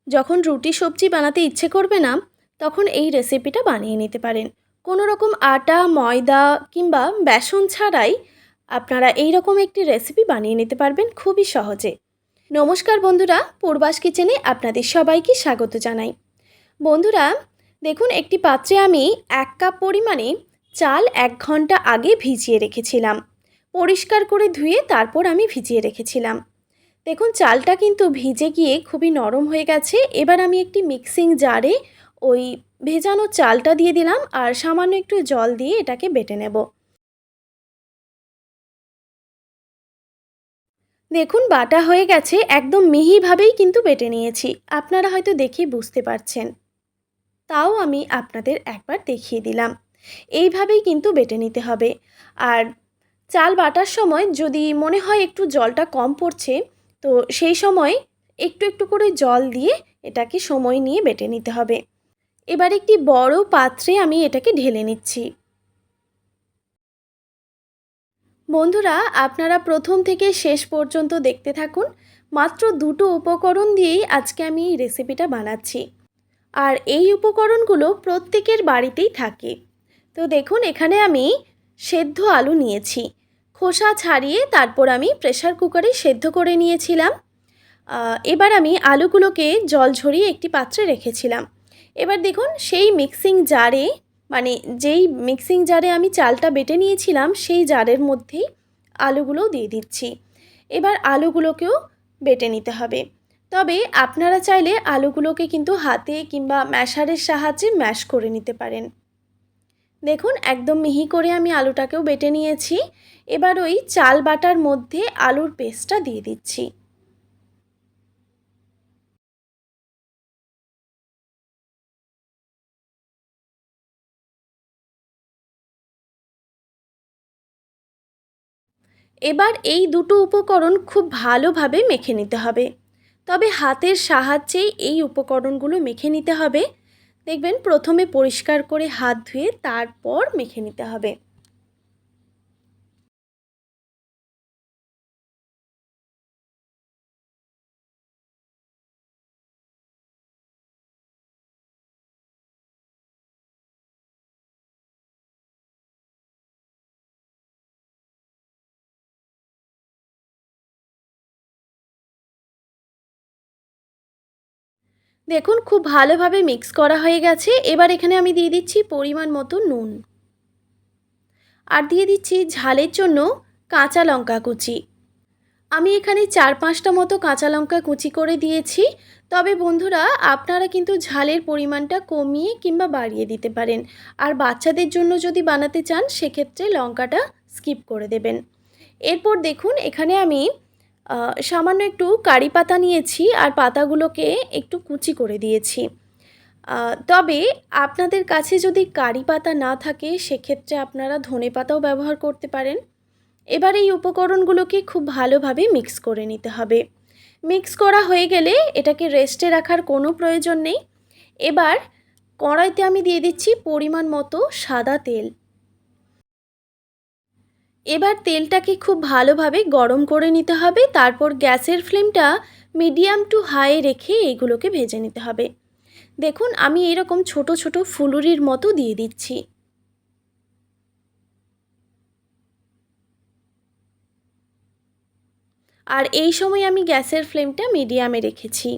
যখন রুটি সবজি বানাতে ইচ্ছে করবে না, তখন এই রেসিপিটা বানিয়ে নিতে পারেন। কোনো রকম আটা, ময়দা কিংবা বেসন ছাড়াই আপনারা এই রকম একটি রেসিপি বানিয়ে নিতে পারবেন খুবই সহজে। নমস্কার বন্ধুরা, পূর্বাস কিচেনে আপনাদের সবাইকে স্বাগত জানাই। বন্ধুরা, দেখুন একটি পাত্রে আমি 1 কাপ পরিমাণে চাল 1 ঘন্টা আগে ভিজিয়ে রেখেছিলাম। পরিষ্কার করে ধুয়ে তারপর আমি ভিজিয়ে রেখেছিলাম। দেখুন চালটা কিন্তু ভিজে গিয়ে খুবই নরম হয়ে গেছে। এবার আমি একটি মিক্সিং জারে ওই ভেজানো চালটা দিয়ে দিলাম আর সামান্য একটু জল দিয়ে এটাকে বেটে নেব। দেখুন বাটা হয়ে গেছে, একদম মিহিভাবেই কিন্তু বেটে নিয়েছি। আপনারা হয়তো দেখেই বুঝতে পারছেন। তাও আমি আপনাদের একবার দেখিয়ে দিলাম। এইভাবেই কিন্তু বেটে নিতে হবে। আর চাল বাটার সময় যদি মনে হয় একটু জলটা কম পড়ছে, তো সেই সময় একটু একটু করে জল দিয়ে এটাকে সময় নিয়ে বেটে নিতে হবে। এবার একটি বড় পাত্রে আমি এটাকে ঢেলে নিচ্ছি। বন্ধুরা, আপনারা প্রথম থেকে শেষ পর্যন্ত দেখতে থাকুন। মাত্র দুটো উপকরণ দিয়েই আজকে আমি এই রেসিপিটা বানাচ্ছি। আর এই উপকরণগুলো প্রত্যেকের বাড়িতেই থাকে। তো দেখুন এখানে আমি সেদ্ধ আলু নিয়েছি। খোসা ছাড়িয়ে তারপর আমি প্রেসার কুকারে সেদ্ধ করে নিয়েছিলাম। এবার আমি আলুগুলোকে জল ঝরিয়ে একটি পাত্রে রেখেছিলাম। এবার দেখুন সেই মিক্সিং জারে, মানে যেই মিক্সিং জারে আমি চালটা বেটে নিয়েছিলাম সেই জারের মধ্যেই আলুগুলোও দিয়ে দিচ্ছি। এবার আলুগুলোকেও বেটে নিতে হবে। তবে আপনারা চাইলে আলুগুলোকে কিন্তু হাতে কিংবা ম্যাশারের সাহায্যে ম্যাশ করে নিতে পারেন। দেখুন একদম মিহি করে আমি আলুটাকেও বেটে নিয়েছি। এবার ওই চাল বাটার মধ্যে আলুর পেস্টটা দিয়ে দিচ্ছি। এবার এই দুটো উপকরণ খুব ভালোভাবে মেখে নিতে হবে। তবে হাতের সাহায্যেই এই উপকরণগুলো মেখে নিতে হবে। দেখবেন প্রথমে পরিষ্কার করে হাত ধুয়ে তারপর মেখে নিতে হবে। দেখুন খুব ভালোভাবে মিক্স করা হয়ে গেছে। এবার এখানে আমি দিয়ে দিচ্ছি পরিমাণ মতো নুন। আর দিয়ে দিচ্ছি ঝালের জন্য কাঁচা লঙ্কা কুচি। আমি এখানে 4-5টা মতো কাঁচা লঙ্কা কুচি করে দিয়েছি। তবে বন্ধুরা, আপনারা কিন্তু ঝালের পরিমাণটা কমিয়ে কিংবা বাড়িয়ে দিতে পারেন। আর বাচ্চাদের জন্য যদি বানাতে চান সেক্ষেত্রে লঙ্কাটা স্কিপ করে দেবেন। এরপর দেখুন এখানে আমি সামান্য একটু কারি পাতা নিয়েছি আর পাতাগুলোকে একটু কুচি করে দিয়েছি। তবে আপনাদের কাছে যদি কারি পাতা না থাকে সেক্ষেত্রে আপনারা ধনেপাতাও ব্যবহার করতে পারেন। এবার এই উপকরণগুলোকে খুব ভালোভাবে মিক্স করে নিতে হবে। মিক্স করা হয়ে গেলে এটাকে রেস্টে রাখার কোনো প্রয়োজন নেই। এবার কড়াইতে আমি দিয়ে দিচ্ছি পরিমাণ মতো সাদা তেল। এবার তেলটাকে খুব ভালোভাবে গরম করে নিতে হবে। তারপর গ্যাসের ফ্লেমটা মিডিয়াম টু হাই রেখে এইগুলোকে ভেজে নিতে হবে। দেখুন আমি এরকম ছোট ছোট ফুলুরির মতো দিয়ে দিচ্ছি। আর এই সময় আমি গ্যাসের ফ্লেমটা মিডিয়ামে রেখেছি।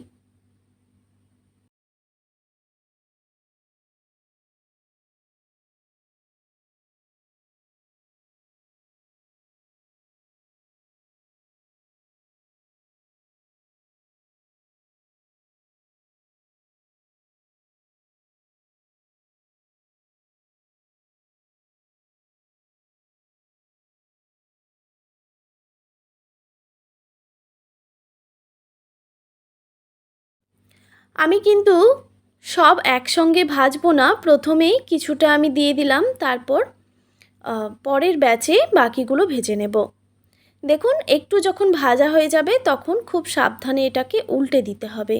আমি কিন্তু সব একসঙ্গে ভাজবো না, প্রথমেই কিছুটা আমি দিয়ে দিলাম, তারপর পরের ব্যাচে বাকিগুলো ভেজে নেব। দেখুন একটু যখন ভাজা হয়ে যাবে তখন খুব সাবধানে এটাকে উল্টে দিতে হবে।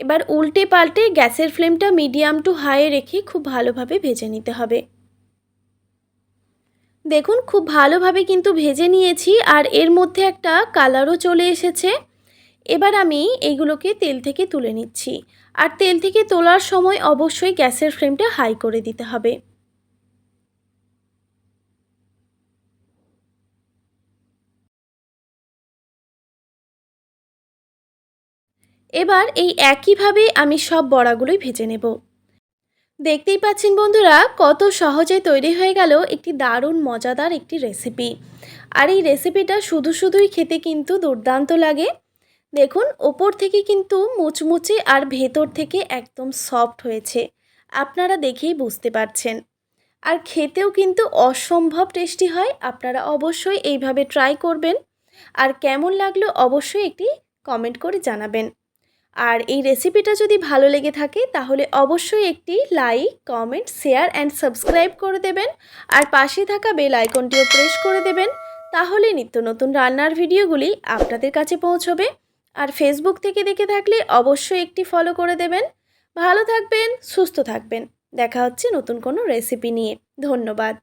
এবার উল্টে পাল্টে গ্যাসের ফ্লেমটা মিডিয়াম টু হাই রেখে খুব ভালোভাবে ভেজে নিতে হবে। দেখুন খুব ভালোভাবে কিন্তু ভেজে নিয়েছি আর এর মধ্যে একটা কালারও চলে এসেছে। এবার আমি এইগুলোকে তেল থেকে তুলে নিচ্ছি। আর তেল থেকে তোলার সময় অবশ্যই গ্যাসের ফ্লেমটা হাই করে দিতে হবে। এবার এই একইভাবে আমি সব বড়াগুলোই ভেজে নেব। দেখতেই পাচ্ছেন বন্ধুরা, কত সহজে তৈরি হয়ে গেল একটি দারুণ মজাদার একটি রেসিপি। আর এই রেসিপিটা শুধুই খেতে কিন্তু দুর্দান্ত লাগে। দেখুন ওপর থেকে কিন্তু মুচমুচে আর ভেতর থেকে একদম সফট হয়েছে, আপনারা দেখেই বুঝতে পারছেন। আর খেতেও কিন্তু অসম্ভব টেস্টি হয়। আপনারা অবশ্যই এইভাবে ট্রাই করবেন। আর কেমন লাগলো অবশ্যই একটি কমেন্ট করে জানাবেন। আর এই রেসিপিটা যদি ভালো লেগে থাকে তাহলে অবশ্যই একটি like, comment, share and subscribe করে দেবেন। আর পাশে থাকা বেল আইকনটিও প্রেস করে দেবেন। তাহলে নিত্য নতুন রান্নার ভিডিওগুলি আপনাদের কাছে পৌঁছবে। আর ফেসবুক থেকে দেখে থাকলে অবশ্যই একটি ফলো করে দেবেন। ভালো থাকবেন, সুস্থ থাকবেন। দেখা হচ্ছে নতুন কোনো রেসিপি নিয়ে। ধন্যবাদ।